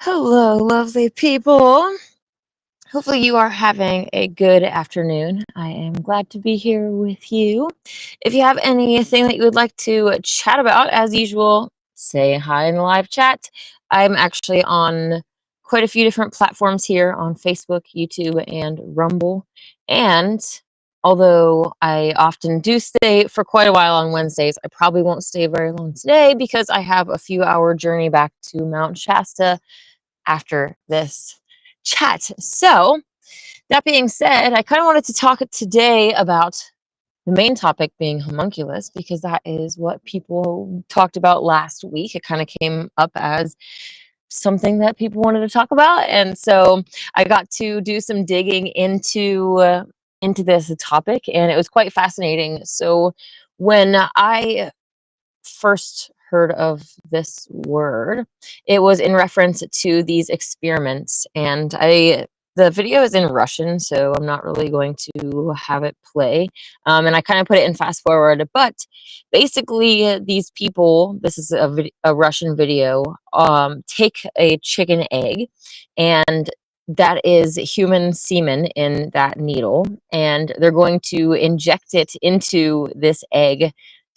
Hello, lovely people. Hopefully, you are having a good afternoon. I am glad to be here with you. If you have anything that you would like to chat about, as usual, say hi in the live chat. I'm actually on quite a few different platforms here on Facebook, YouTube, and Rumble. And although I often do stay for quite a while on Wednesdays, I probably won't stay very long today because I have a few hour journey back to Mount Shasta after this chat. So, that being said, I kind of wanted to talk today about the main topic being homunculus because that is what people talked about last week. It kind of came up as something that people wanted to talk about, and so I got to do some digging into this topic, and it was quite fascinating. So, when I first heard of this word, it was in reference to these experiments. And the video is in Russian, so I'm not really going to have it play. And I kind of put it in fast forward. But basically, these people, this is a Russian video, take a chicken egg, and that is human semen in that needle. And they're going to inject it into this egg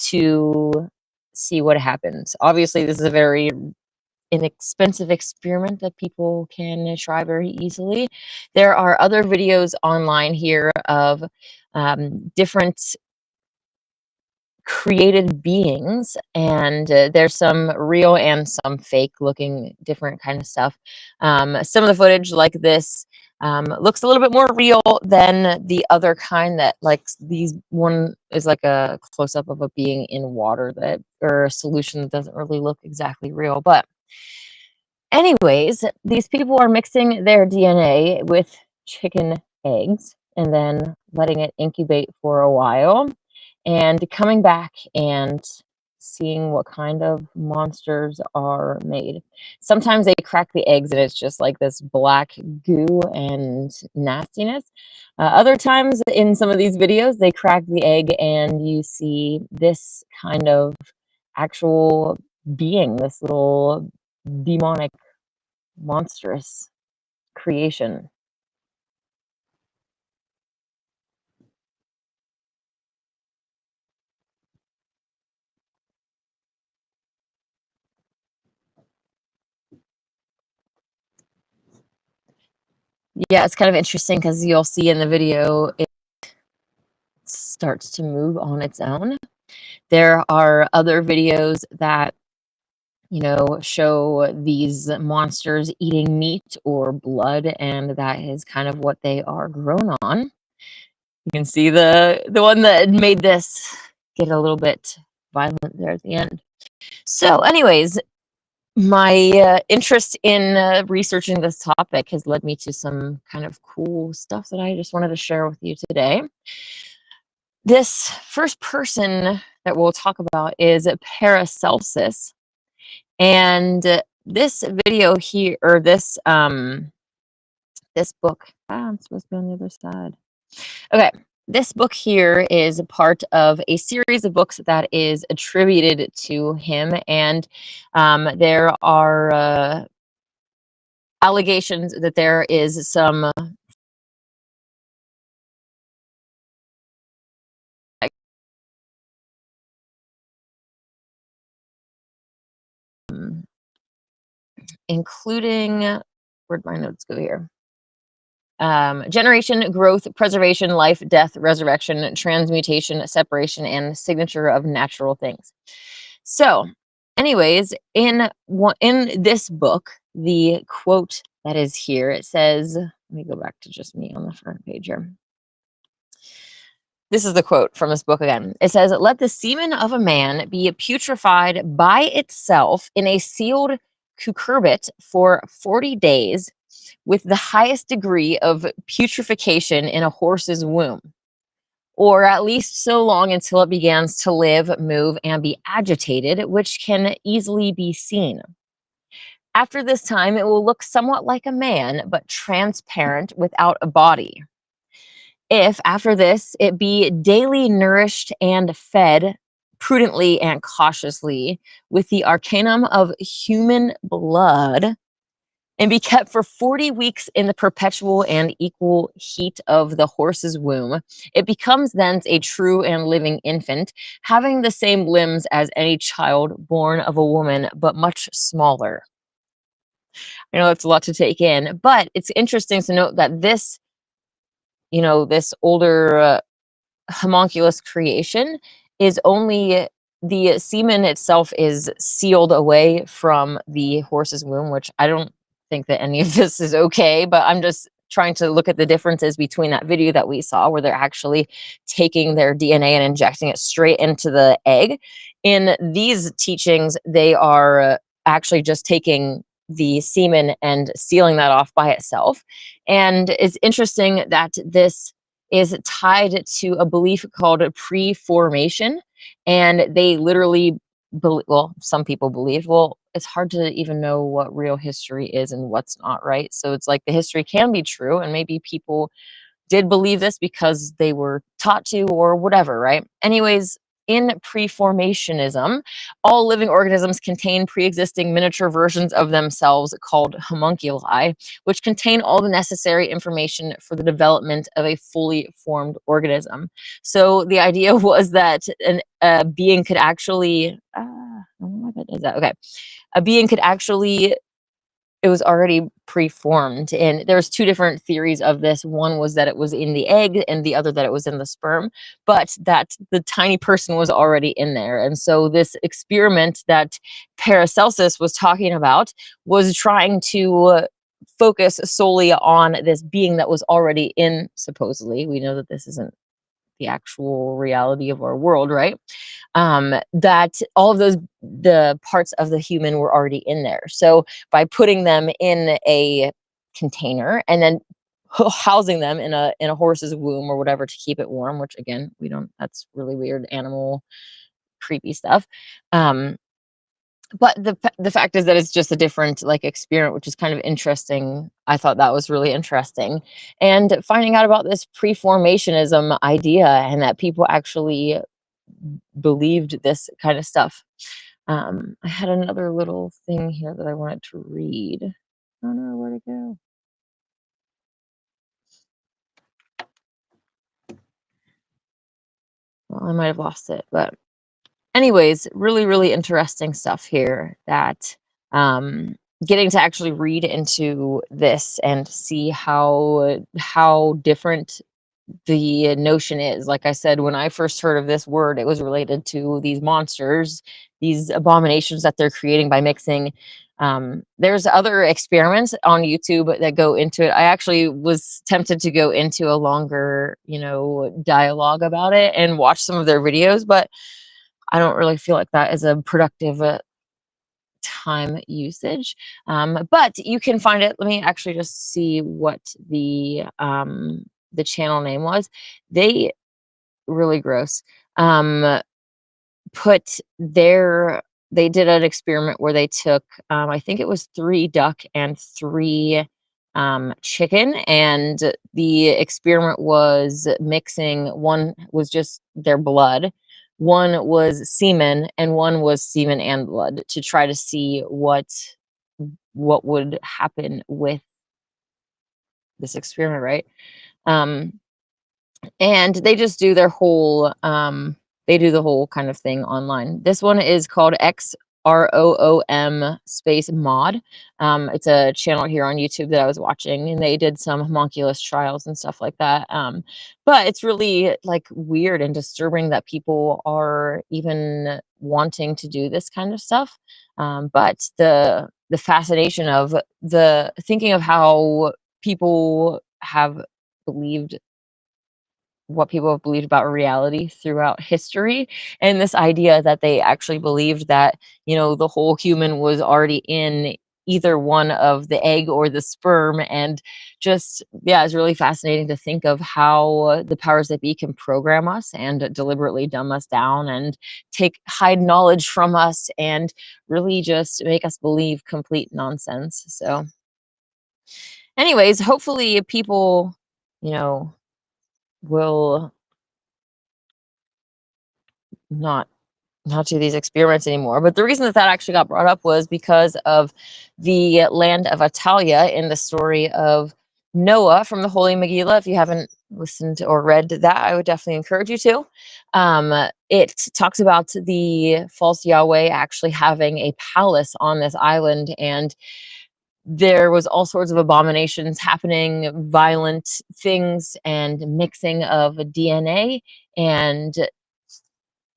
to see what happens. Obviously, this is a very inexpensive experiment that people can try very easily. There are other videos online here of different created beings, and there's some real and some fake looking different kind of stuff. Some of the footage like this looks a little bit more real than the other kind that these one is like a close-up of a being in water that or a solution that doesn't really look exactly real. But anyways, these people are mixing their DNA with chicken eggs and then letting it incubate for a while and coming back and seeing what kind of monsters are made. Sometimes they crack the eggs and it's just like this black goo and nastiness. Other times in some of these videos, they crack the egg and you see this kind of actual being, this little demonic, monstrous creation. Yeah, it's kind of interesting because you'll see in the video it starts to move on its own. There are other videos that, show these monsters eating meat or blood, and that is kind of what they are grown on. You can see the one that made this get a little bit violent there at the end. So, anyways, my interest in researching this topic has led me to some kind of cool stuff that I just wanted to share with you today. This first person that we'll talk about is Paracelsus. And this video here, or this book, I'm supposed to be on the other side. Okay, this book here is a part of a series of books that is attributed to him, and there are allegations that there is some including, where'd my notes go here? Generation, growth, preservation, life, death, resurrection, transmutation, separation, and signature of natural things. So, anyways, in this book, the quote that is here, it says, let me go back to just me on the front page here. This is the quote from this book again. It says, "Let the semen of a man be putrefied by itself in a sealed cucurbit for 40 days with the highest degree of putrefaction in a horse's womb, or at least so long until it begins to live, move, and be agitated, which can easily be seen. After this time, it will look somewhat like a man, but transparent without a body. If after this it be daily nourished and fed prudently and cautiously with the arcanum of human blood, and be kept for 40 weeks in the perpetual and equal heat of the horse's womb. It becomes thence a true and living infant, having the same limbs as any child born of a woman, but much smaller. I know that's a lot to take in, but it's interesting to note that this, this older homunculus creation is only the semen itself is sealed away from the horse's womb, which I don't think that any of this is okay, but I'm just trying to look at the differences between that video that we saw where they're actually taking their DNA and injecting it straight into the egg. In these teachings, they are actually just taking the semen and sealing that off by itself. And it's interesting that this is tied to a belief called pre-formation, and they literally well, some people believe, well, it's hard to even know what real history is and what's not, right? So it's like the history can be true, and maybe people did believe this because they were taught to or whatever, right? Anyways, in preformationism, all living organisms contain pre-existing miniature versions of themselves called homunculi, which contain all the necessary information for the development of a fully formed organism. So the idea was that a being could actually, I don't know why that does that. Okay, a being could actually, it was already preformed, and there's two different theories of this. One was that it was in the egg, and the other that it was in the sperm, but that the tiny person was already in there. And so this experiment that Paracelsus was talking about was trying to focus solely on this being that was already in, supposedly, we know that this isn't the actual reality of our world, right? That all of those, the parts of the human were already in there. So by putting them in a container and then housing them in a horse's womb or whatever to keep it warm, which again, we don't, that's really weird animal creepy stuff. Um, but the fact is that it's just a different like experiment, which is kind of interesting. I thought that was really interesting, and finding out about this preformationism idea and that people actually believed this kind of stuff. I had another little thing here that I wanted to read. I don't know where to go. Well, I might have lost it, but anyways, really, really interesting stuff here that getting to actually read into this and see how different the notion is. Like I said, when I first heard of this word, it was related to these monsters, these abominations that they're creating by mixing. There's other experiments on YouTube that go into it. I actually was tempted to go into a longer, dialogue about it and watch some of their videos, but I don't really feel like that is a productive time usage. But you can find it. Let me actually just see what the channel name was. They really gross. Put their They did an experiment where they took I think it was 3 duck and 3 chicken, and the experiment was mixing. One was just their blood, one was semen, and one was semen and blood, to try to see what would happen with this experiment, right? Um, and they just do their whole they do the whole kind of thing online. This one is called XROOM space mod. It's a channel here on YouTube that I was watching, and they did some homunculus trials and stuff like that. But it's really like weird and disturbing that people are even wanting to do this kind of stuff. But the fascination of the thinking of how people have believed what people have believed about reality throughout history, and this idea that they actually believed that, the whole human was already in either one of the egg or the sperm. And just, yeah, it's really fascinating to think of how the powers that be can program us and deliberately dumb us down and hide knowledge from us and really just make us believe complete nonsense. So anyways, hopefully people, you know will not not do these experiments anymore. But the reason that actually got brought up was because of the land of Italia in the story of Noah from the Holy Megillah. If you haven't listened or read that, I would definitely encourage you to. It talks about the false Yahweh actually having a palace on this island, and there was all sorts of abominations happening, violent things, and mixing of DNA, and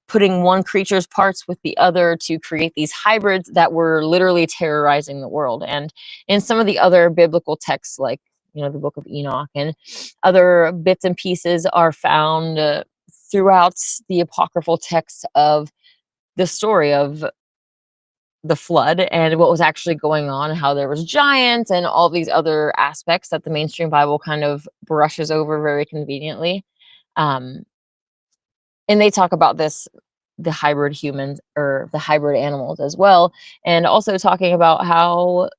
putting one creature's parts with the other to create these hybrids that were literally terrorizing the world. And in some of the other biblical texts, like, the book of Enoch and other bits and pieces, are found throughout the apocryphal texts of the story of the flood and what was actually going on, and how there was giants and all these other aspects that the mainstream Bible kind of brushes over very conveniently. Um, and they talk about the hybrid humans, or the hybrid animals as well, and also talking about how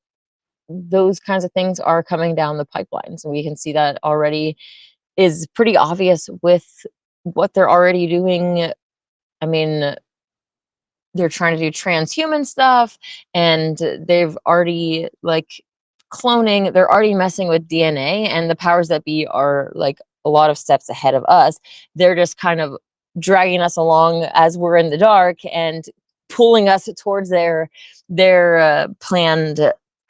those kinds of things are coming down the pipeline. So we can see that already is pretty obvious with what they're already doing. I mean, they're trying to do transhuman stuff, and they've already, like, cloning, they're already messing with DNA, and the powers that be are like a lot of steps ahead of us. They're just kind of dragging us along as we're in the dark and pulling us towards their planned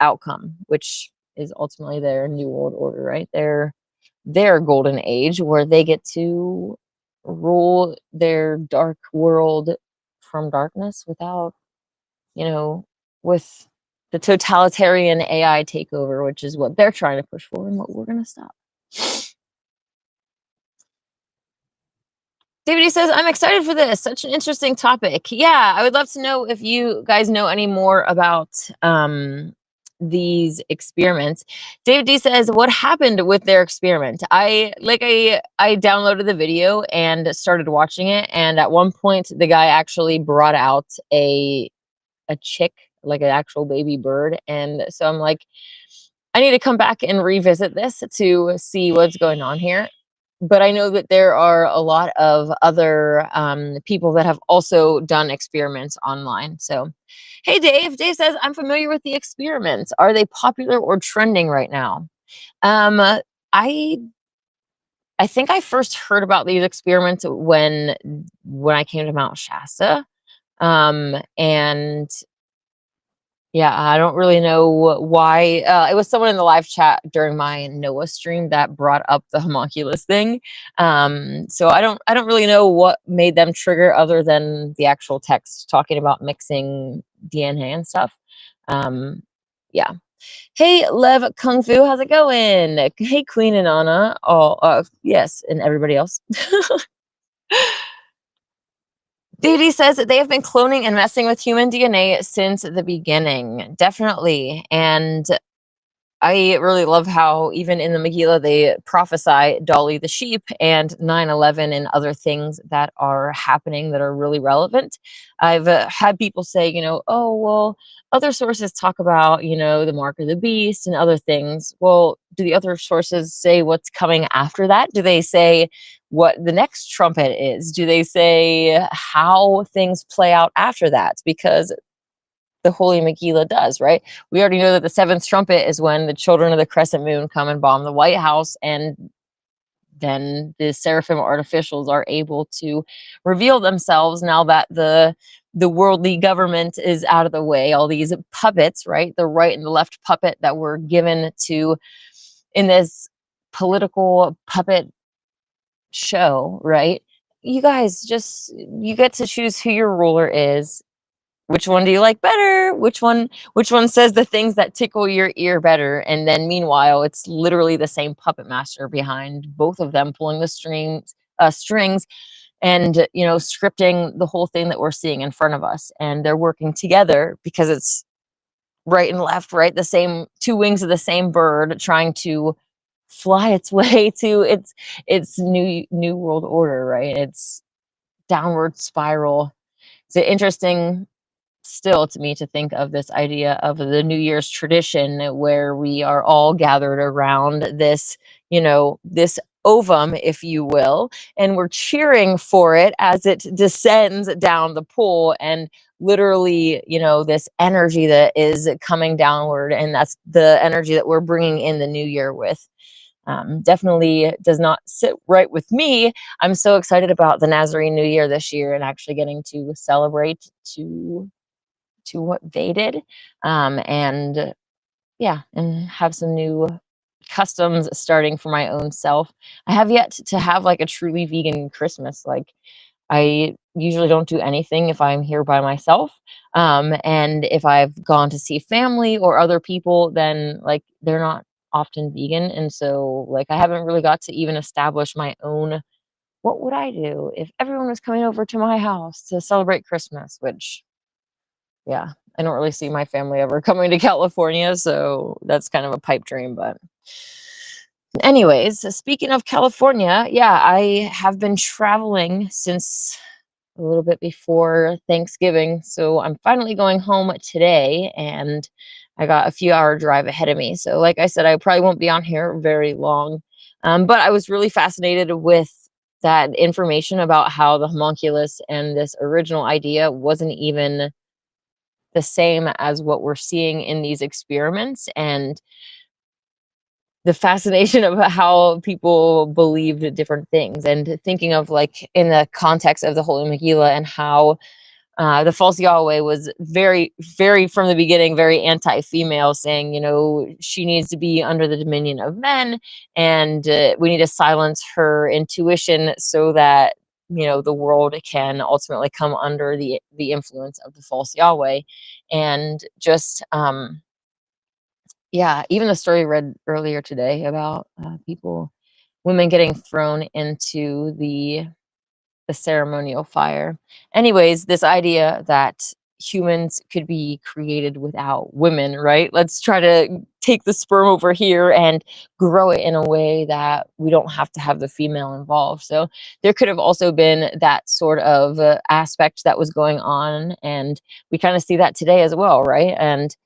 outcome, which is ultimately their new world order, right? Their golden age, where they get to rule their dark world from darkness without, with the totalitarian AI takeover, which is what they're trying to push for and what we're going to stop. David says, I'm excited for this. Such an interesting topic. Yeah, I would love to know if you guys know any more about these experiments. David D says, what happened with their experiment? I downloaded the video and started watching it, and at one point the guy actually brought out a chick, like an actual baby bird, and so I'm like, I need to come back and revisit this to see what's going on here. But I know that there are a lot of other people that have also done experiments online. So, hey, Dave. Dave says, I'm familiar with the experiments. Are they popular or trending right now? I think I first heard about these experiments when I came to Mount Shasta. And yeah, I don't really know why. It was someone in the live chat during my Noah stream that brought up the homunculus thing. So I don't really know what made them trigger, other than the actual text talking about mixing DNA and stuff. Yeah. Hey, Lev Kung Fu, how's it going? Hey, Queen and Anna. Oh, yes, and everybody else. Didi says that they have been cloning and messing with human DNA since the beginning. Definitely. And I really love how even in the Megillah they prophesy Dolly the sheep and 9/11 and other things that are happening that are really relevant. I've had people say, oh, well, other sources talk about, the mark of the beast and other things. Well, do the other sources say what's coming after that? Do they say what the next trumpet is? Do they say how things play out after that? Because the Holy Megillah does, right? We already know that the seventh trumpet is when the children of the crescent moon come and bomb the White House, and then the seraphim artificials are able to reveal themselves now that the worldly government is out of the way. All these puppets, right? The right and the left puppet that were given to in this political puppet show, right? You guys you get to choose who your ruler is. Which one do you like better? Which one says the things that tickle your ear better? And then meanwhile, it's literally the same puppet master behind both of them pulling the strings and, scripting the whole thing that we're seeing in front of us. And they're working together because it's right and left, right? The same two wings of the same bird trying to fly its way to its new world order, right? It's downward spiral. It's an interesting still to me to think of this idea of the New Year's tradition where we are all gathered around this ovum, if you will, and we're cheering for it as it descends down the pole. And literally, this energy that is coming downward, and that's the energy that we're bringing in the new year with. Definitely does not sit right with me. I'm so excited about the Nazarene New Year this year and actually getting to celebrate to what they did, and yeah, and have some new customs starting for my own self. I have yet to have like a truly vegan Christmas. Like, I usually don't do anything if I'm here by myself. And if I've gone to see family or other people, then like they're not often vegan. And so like I haven't really got to even establish my own what would I do if everyone was coming over to my house to celebrate Christmas, which yeah, I don't really see my family ever coming to California, so that's kind of a pipe dream. But anyways, speaking of California, yeah, I have been traveling since a little bit before Thanksgiving. So I'm finally going home today, and I got a few hour drive ahead of me. So like I said, I probably won't be on here very long. But I was really fascinated with that information about how the homunculus and this original idea wasn't even the same as what we're seeing in these experiments, and the fascination of how people believed different things, and thinking of like in the context of the Holy Megillah, and how the false Yahweh was very, very from the beginning, very anti-female, saying, she needs to be under the dominion of men, and we need to silence her intuition so that the world can ultimately come under the influence of the false Yahweh. And just yeah, even the story read earlier today about women getting thrown into the ceremonial fire. Anyways, this idea that humans could be created without women, right? Let's try to take the sperm over here and grow it in a way that we don't have to have the female involved. So there could have also been that sort of aspect that was going on, and we kind of see that today as well, right? And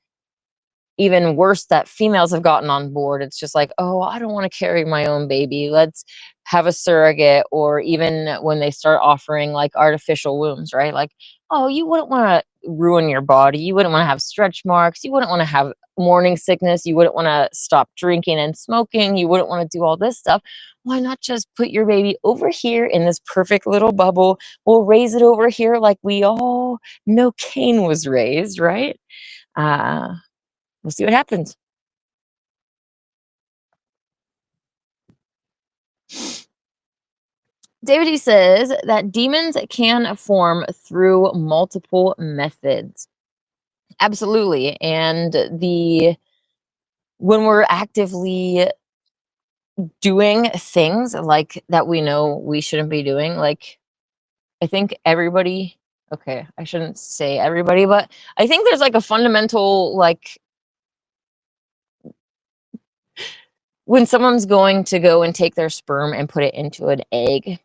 even worse, that females have gotten on board. It's just like, oh, I don't want to carry my own baby. Let's have a surrogate. Or even when they start offering like artificial wombs, right? Like, oh, you wouldn't want to ruin your body. You wouldn't want to have stretch marks. You wouldn't want to have morning sickness. You wouldn't want to stop drinking and smoking. You wouldn't want to do all this stuff. Why not just put your baby over here in this perfect little bubble? We'll raise it over here like we all know Cain was raised, right? Uh, we'll see what happens. David says that demons can form through multiple methods. Absolutely. And when we're actively doing things like that we know we shouldn't be doing, like I think everybody, okay, I shouldn't say everybody, but I think there's like a fundamental, like when someone's going to go and take their sperm and put it into an egg,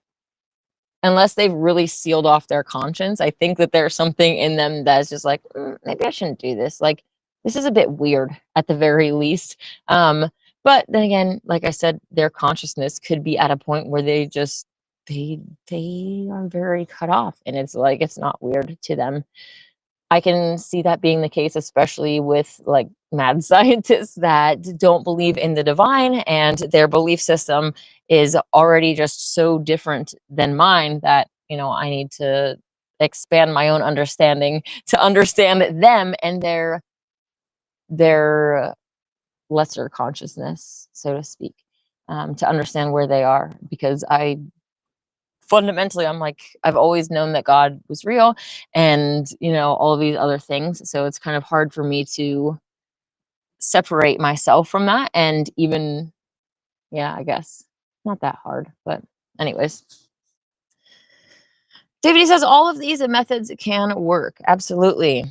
unless they've really sealed off their conscience, I think that there's something in them that's just like, maybe I shouldn't do this. Like, this is a bit weird at the very least. But then again, like I said, their consciousness could be at a point where they are very cut off, and it's like it's not weird to them. I can see that being the case, especially with like mad scientists that don't believe in the divine, and their belief system is already just so different than mine that, I need to expand my own understanding to understand them and their lesser consciousness, so to speak, to understand where they are. Because fundamentally, I'm like, I've always known that God was real, and all of these other things, so it's kind of hard for me to separate myself from that. And even, yeah, I guess not that hard, but anyways, David says all of these methods can work. Absolutely.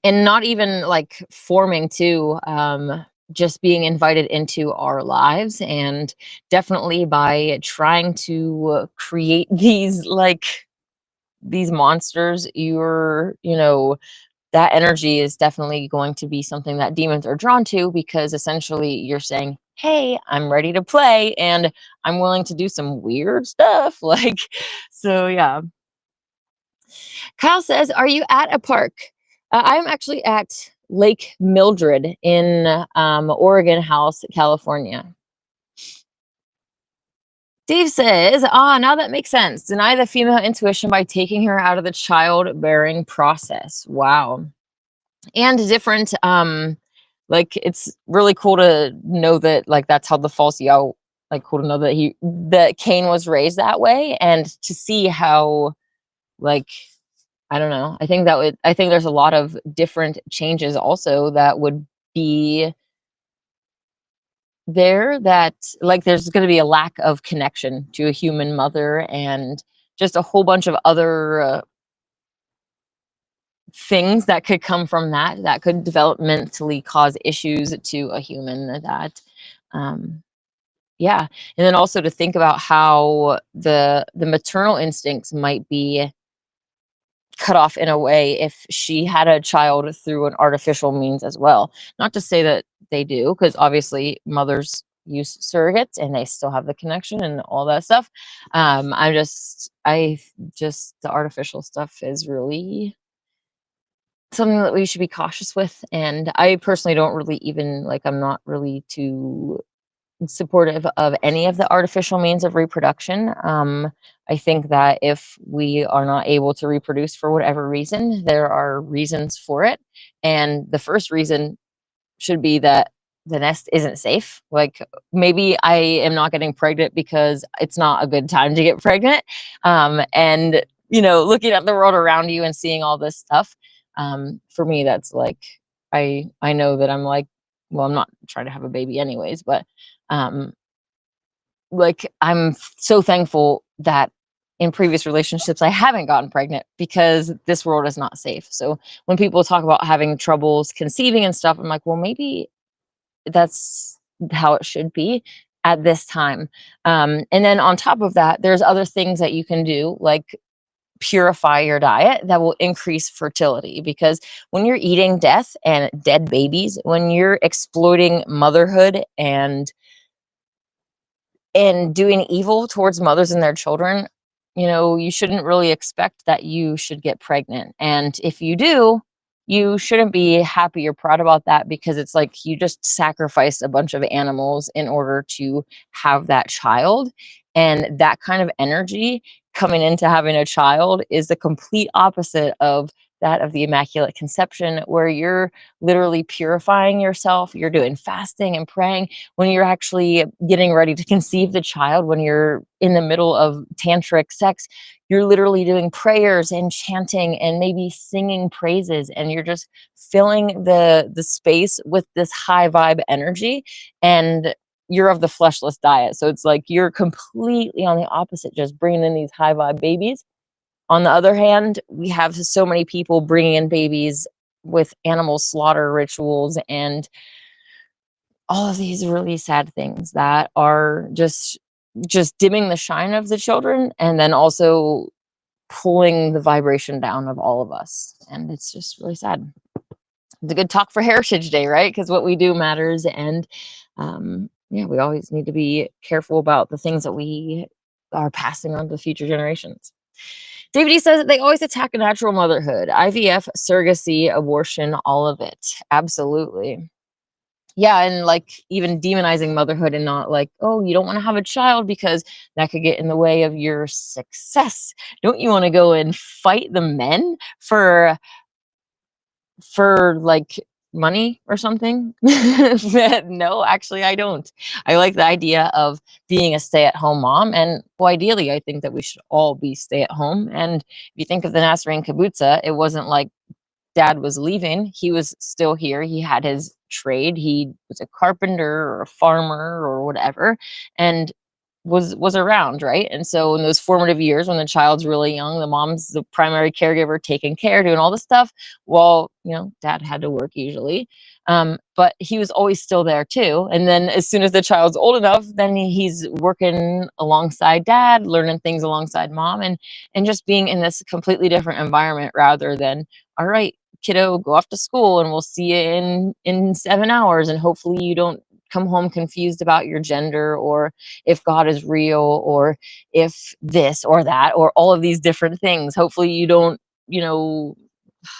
And not even like forming too, just being invited into our lives, and definitely by trying to create these monsters, you're that energy is definitely going to be something that demons are drawn to, because essentially you're saying, hey, I'm ready to play and I'm willing to do some weird stuff. Like, so yeah. Kyle says, are you at a park? I'm actually at Lake Mildred in Oregon House, California. Dave says, now that makes sense. Deny the female intuition by taking her out of the childbearing process. Wow. And different, like, it's really cool to know that, like, that's how the false Yao, like, cool to know that Cain was raised that way, and to see how, like, I don't know. I think there's a lot of different changes also that would be there, that, like, there's going to be a lack of connection to a human mother, and just a whole bunch of other things that could come from that could developmentally cause issues to a human, that yeah. And then also to think about how the maternal instincts might be cut off in a way if she had a child through an artificial means as well. Not to say that they do, because obviously mothers use surrogates and they still have the connection and all that stuff. I just the artificial stuff is really something that we should be cautious with. And I personally don't really even, like, I'm not really too supportive of any of the artificial means of reproduction. I think that if we are not able to reproduce for whatever reason, there are reasons for it. And the first reason should be that the nest isn't safe. Like, maybe I am not getting pregnant because it's not a good time to get pregnant. And, looking at the world around you and seeing all this stuff, for me, that's like, I know that I'm like, well, I'm not trying to have a baby anyways, but um, like, I'm so thankful that in previous relationships I haven't gotten pregnant, because this world is not safe. So when people talk about having troubles conceiving and stuff, I'm like, well, maybe that's how it should be at this time. And then on top of that, there's other things that you can do, like purify your diet, that will increase fertility. Because when you're eating death and dead babies, when you're exploiting motherhood and doing evil towards mothers and their children, you shouldn't really expect that you should get pregnant. And if you do, you shouldn't be happy or proud about that, because it's like you just sacrificed a bunch of animals in order to have that child. And that kind of energy coming into having a child is the complete opposite of that of the Immaculate Conception, where you're literally purifying yourself. You're doing fasting and praying. When you're actually getting ready to conceive the child, when you're in the middle of tantric sex, you're literally doing prayers and chanting and maybe singing praises, and you're just filling the space with this high vibe energy. And you're of the fleshless diet, so it's like you're completely on the opposite, just bringing in these high vibe babies. On the other hand, we have so many people bringing in babies with animal slaughter rituals and all of these really sad things that are just dimming the shine of the children, and then also pulling the vibration down of all of us. And it's just really sad. It's a good talk for Heritage Day, right? Because what we do matters. And yeah, we always need to be careful about the things that we are passing on to future generations. David E says that they always attack natural motherhood, IVF, surrogacy, abortion, all of it. Absolutely. Yeah, and like even demonizing motherhood, and not like, oh, you don't want to have a child because that could get in the way of your success. Don't you want to go and fight the men for like money or something? No, actually I don't. I like the idea of being a stay-at-home mom, and well, ideally I think that we should all be stay-at-home. And if you think of the Nasarean kibbutza, it wasn't like dad was leaving. He was still here. He had his trade. He was a carpenter or a farmer or whatever, and was around, right? And so in those formative years, when the child's really young, the mom's the primary caregiver, taking care, doing all the stuff, while dad had to work usually. But he was always still there too. And then as soon as the child's old enough, then he's working alongside dad, learning things alongside mom, and just being in this completely different environment, rather than, all right, kiddo, go off to school and we'll see you in 7 hours. And hopefully you don't come home confused about your gender, or if God is real, or if this or that, or all of these different things. Hopefully you don't, you know,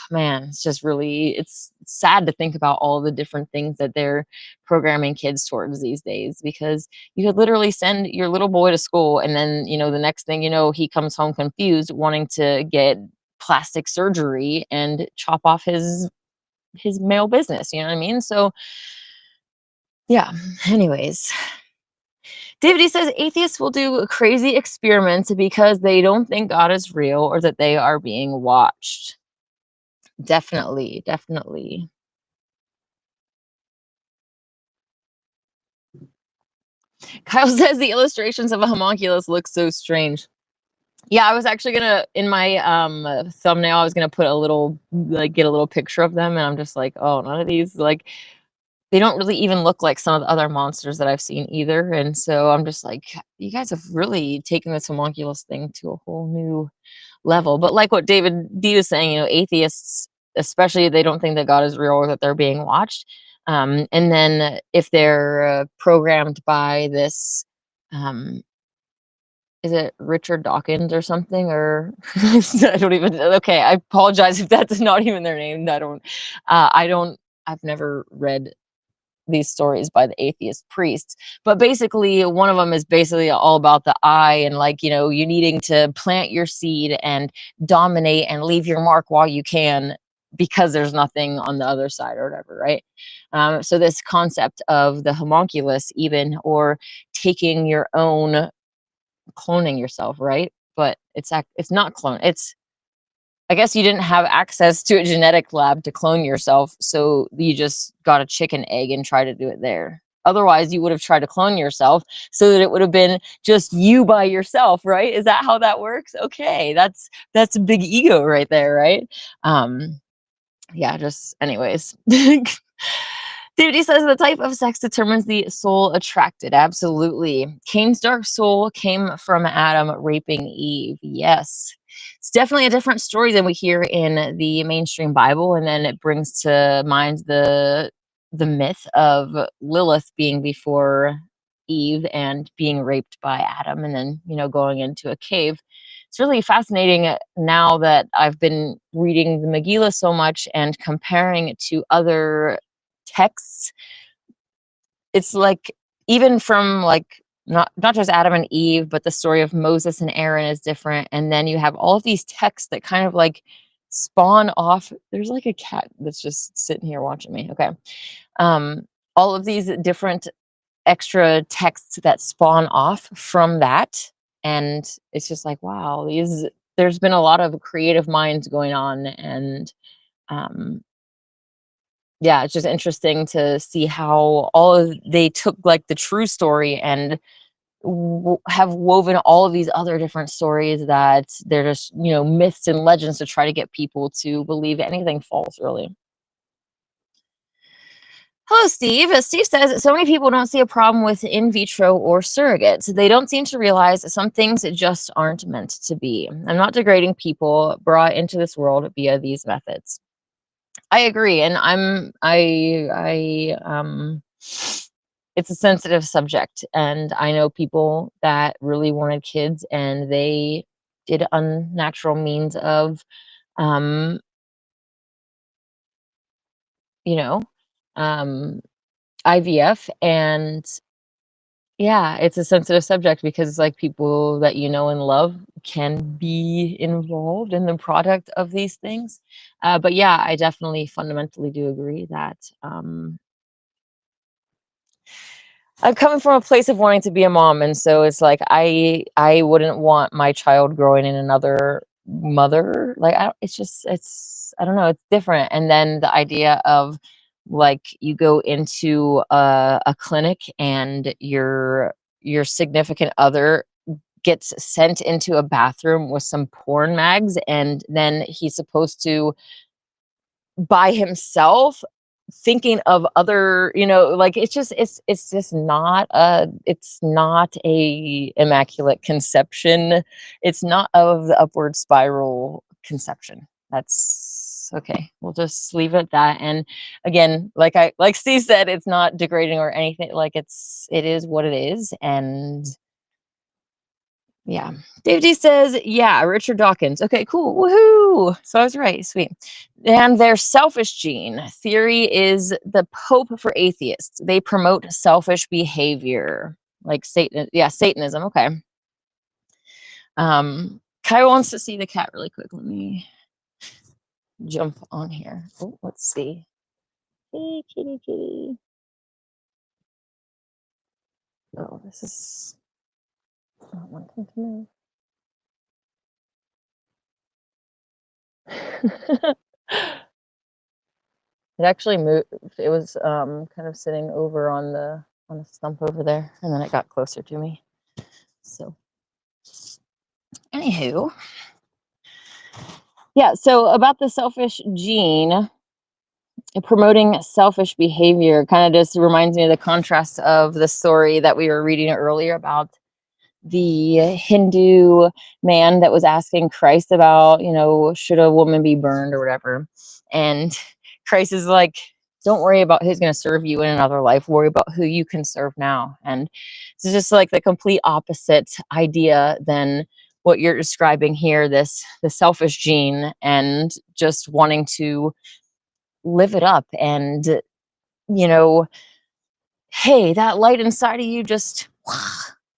man, it's just really, it's sad to think about all the different things that they're programming kids towards these days, because you could literally send your little boy to school and then, the next thing you know, he comes home confused, wanting to get plastic surgery and chop off his male business, you know what I mean? So yeah, anyways, David, he says atheists will do crazy experiments because they don't think God is real or that they are being watched. Definitely, definitely. Kyle says the illustrations of a homunculus look so strange. Yeah, I was actually gonna, in my thumbnail, I was gonna put a little, like, get a little picture of them, and I'm just like, oh, none of these, like, they don't really even look like some of the other monsters that I've seen either. And so I'm just like, you guys have really taken this homunculus thing to a whole new level. But like what David D was saying, atheists, especially, they don't think that God is real or that they're being watched. And then if they're programmed by this, um, is it Richard Dawkins or something? Or I don't even. Okay, I apologize if that's not even their name. I don't. I've never read these stories by the atheist priests, but basically one of them is basically all about the eye, and, like, you needing to plant your seed and dominate and leave your mark while you can, because there's nothing on the other side or whatever, right? So this concept of the homunculus, even, or taking your own, cloning yourself, right? But it's not clone, it's, I guess you didn't have access to a genetic lab to clone yourself, so you just got a chicken egg and tried to do it there. Otherwise, you would have tried to clone yourself so that it would have been just you by yourself, right? Is that how that works? Okay, that's a big ego right there, right? Yeah, just anyways. Duty says the type of sex determines the soul attracted. Absolutely. Cain's dark soul came from Adam raping Eve. Yes. It's definitely a different story than we hear in the mainstream Bible. And then it brings to mind the myth of Lilith being before Eve and being raped by Adam, and then, going into a cave. It's really fascinating now that I've been reading the Megillah so much and comparing it to other texts. It's like, even from, like, not just Adam and Eve, but the story of Moses and Aaron is different. And then you have all of these texts that kind of like spawn off. There's like a cat that's just sitting here watching me. Okay. Um, all of these different extra texts that spawn off from that. And it's just like, wow, there's been a lot of creative minds going on. And um, yeah, it's just interesting to see how they took, like, the true story and have woven all of these other different stories that they're just, myths and legends to try to get people to believe anything false, really. Hello, Steve. Steve says so many people don't see a problem with in vitro or surrogates. They don't seem to realize that some things just aren't meant to be. I'm not degrading people brought into this world via these methods. I agree, and it's a sensitive subject, and I know people that really wanted kids, and they did unnatural means of, um, you know, um, IVF, and yeah, it's a sensitive subject because, like, people that you know and love can be involved in the product of these things. But yeah, I definitely fundamentally do agree that, I'm coming from a place of wanting to be a mom, and so it's like I wouldn't want my child growing in another mother. Like, it's I don't know, it's different. And then the idea of, like, you go into a clinic and your significant other gets sent into a bathroom with some porn mags, and then he's supposed to, by himself, thinking of other, like, it's not a immaculate conception. It's not of the upward spiral conception. That's Okay, we'll just leave it at that. And again, like Steve said, it's not degrading or anything. Like it is what it is. And yeah. Dave D says, yeah, Richard Dawkins. Okay, cool. Woohoo. So I was right. Sweet. And their selfish gene theory is the Pope for atheists. They promote selfish behavior. Like Satan. Yeah, Satanism. Okay. Kyle wants to see the cat really quick. Let me jump on here. Oh, let's see. Hey, kitty, kitty. Oh, this is not wanting to move. It actually moved. It was kind of sitting over on the stump over there, and then it got closer to me. So, anywho, yeah. So about the selfish gene, promoting selfish behavior kind of just reminds me of the contrast of the story that we were reading earlier about the Hindu man that was asking Christ about, should a woman be burned or whatever. And Christ is like, don't worry about who's going to serve you in another life. Worry about who you can serve now. And it's just like the complete opposite idea than what you're describing here, the selfish gene and just wanting to live it up. And, hey, that light inside of you, just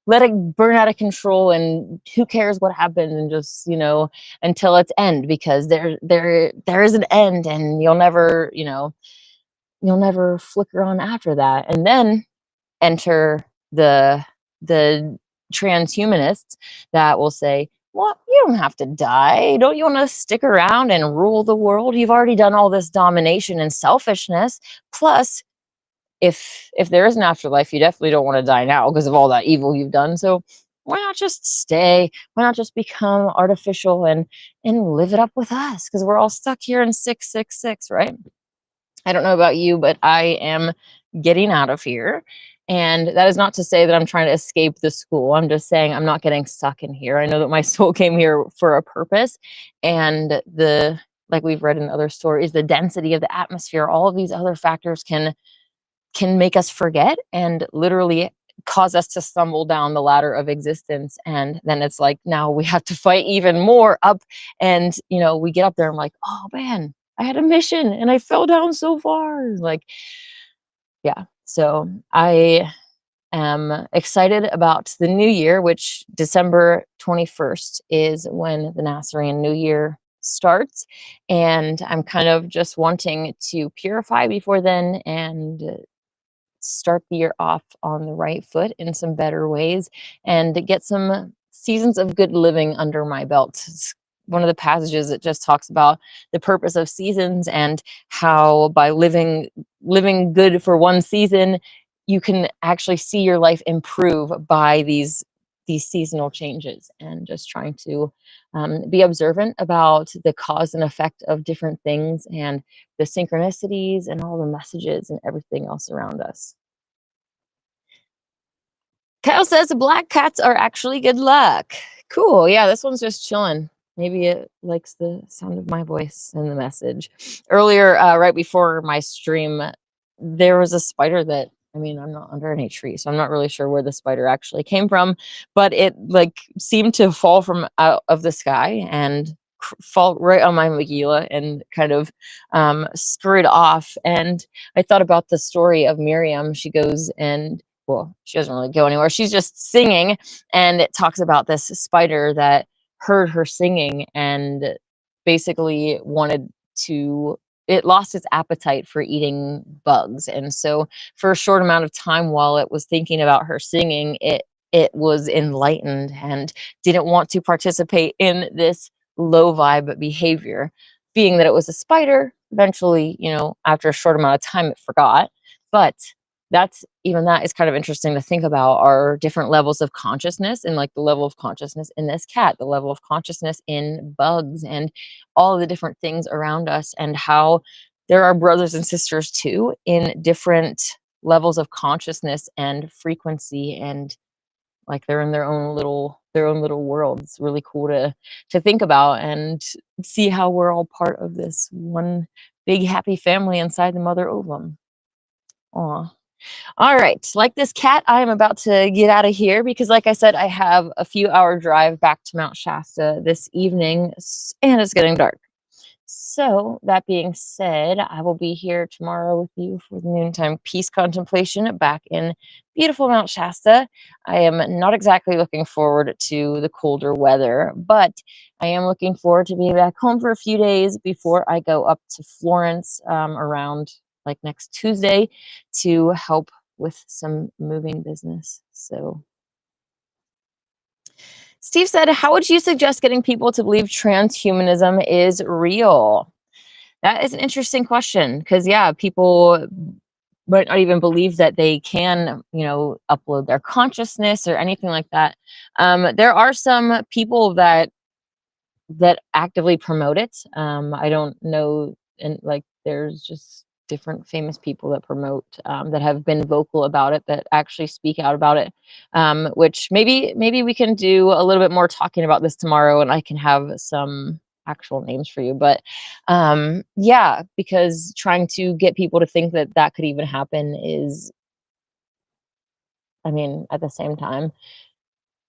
let it burn out of control, and who cares what happens, and just until its end, because there is an end, and you'll never flicker on after that. And then enter the transhumanists that will say, well, you don't have to die. Don't you want to stick around and rule the world? You've already done all this domination and selfishness. Plus, if there is an afterlife, you definitely don't want to die now because of all that evil you've done. So why not just stay? Why not just become artificial and live it up with us? Because we're all stuck here in 666, right? I don't know about you, but I am getting out of here. And that is not to say that I'm trying to escape the school. I'm just saying I'm not getting stuck in here. I know that my soul came here for a purpose, and like we've read in other stories, the density of the atmosphere, all of these other factors can make us forget and literally cause us to stumble down the ladder of existence. And then it's like, now we have to fight even more up. And, we get up there and I'm like, oh man, I had a mission and I fell down so far. Like, yeah. So I am excited about the new year, which December 21st is when the Nasarean New Year starts. And I'm kind of just wanting to purify before then and start the year off on the right foot in some better ways and get some seasons of good living under my belt. It's one of the passages that just talks about the purpose of seasons and how by living good for one season, you can actually see your life improve by these seasonal changes, and just trying to be observant about the cause and effect of different things and the synchronicities and all the messages and everything else around us. Kyle says black cats are actually good luck. Cool. Yeah, this one's just chilling. Maybe it likes the sound of my voice and the message. Earlier, right before my stream, there was a spider that, I'm not under any tree, so I'm not really sure where the spider actually came from, but it seemed to fall from out of the sky and fall right on my Megillah and kind of scurried off. And I thought about the story of Miriam. She goes and, well, she doesn't really go anywhere. She's just singing, and it talks about this spider that heard her singing and basically it lost its appetite for eating bugs. And so for a short amount of time while it was thinking about her singing, it was enlightened and didn't want to participate in this low vibe behavior. Being that it was a spider, eventually, after a short amount of time, it forgot. But that is kind of interesting to think about, our different levels of consciousness, and like the level of consciousness in this cat, the level of consciousness in bugs, and all of the different things around us, and how there are brothers and sisters too in different levels of consciousness and frequency and like they're in their own little world. It's really cool to think about and see how we're all part of this one big happy family inside the mother ovum. Aw. All right, like this cat, I am about to get out of here because, like I said, I have a few hour drive back to Mount Shasta this evening, and it's getting dark. So, that being said, I will be here tomorrow with you for the noontime peace contemplation back in beautiful Mount Shasta. I am not exactly looking forward to the colder weather, but I am looking forward to being back home for a few days before I go up to Florence around like next Tuesday to help with some moving business. So, Steve said, how would you suggest getting people to believe transhumanism is real? That is an interesting question because, yeah, people might not even believe that they can, upload their consciousness or anything like that. There are some people that actively promote it. I don't know, and like there's just different famous people that promote that have been vocal about it, that actually speak out about it. Which maybe we can do a little bit more talking about this tomorrow, and I can have some actual names for you. But yeah, because trying to get people to think that that could even happen is, I mean, at the same time,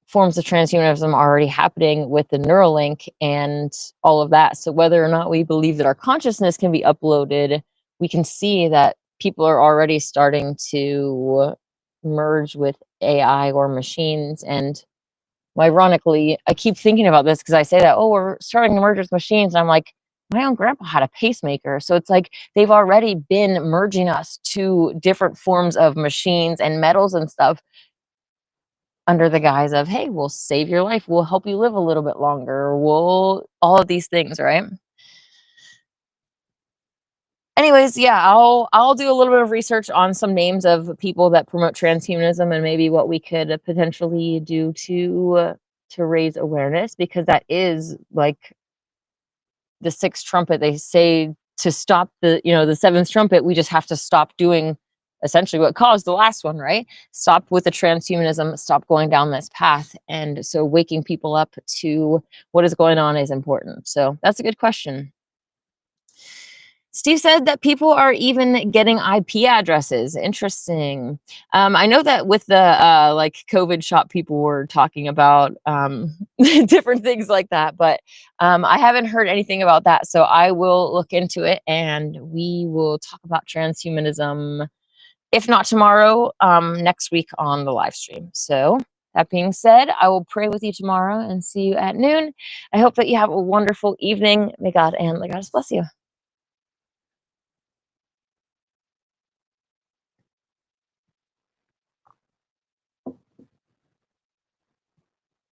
forms of transhumanism are already happening with the Neuralink and all of that. So whether or not we believe that our consciousness can be uploaded, we can see that people are already starting to merge with AI or machines. And ironically, I keep thinking about this because I say that, oh, we're starting to merge with machines. And I'm like, my own grandpa had a pacemaker. So it's like they've already been merging us to different forms of machines and metals and stuff under the guise of, hey, we'll save your life, we'll help you live a little bit longer, we'll all of these things, right? Anyways, yeah, I'll do a little bit of research on some names of people that promote transhumanism and maybe what we could potentially do to raise awareness, because that is like the sixth trumpet. They say to stop the seventh trumpet, we just have to stop doing essentially what caused the last one, right? Stop with the transhumanism, stop going down this path. And so waking people up to what is going on is important. So that's a good question. Steve said that people are even getting IP addresses. Interesting. I know that with the like COVID shot, people were talking about different things like that, but I haven't heard anything about that. So I will look into it, and we will talk about transhumanism, if not tomorrow, next week on the live stream. So that being said, I will pray with you tomorrow and see you at noon. I hope that you have a wonderful evening. May God and the goddess bless you.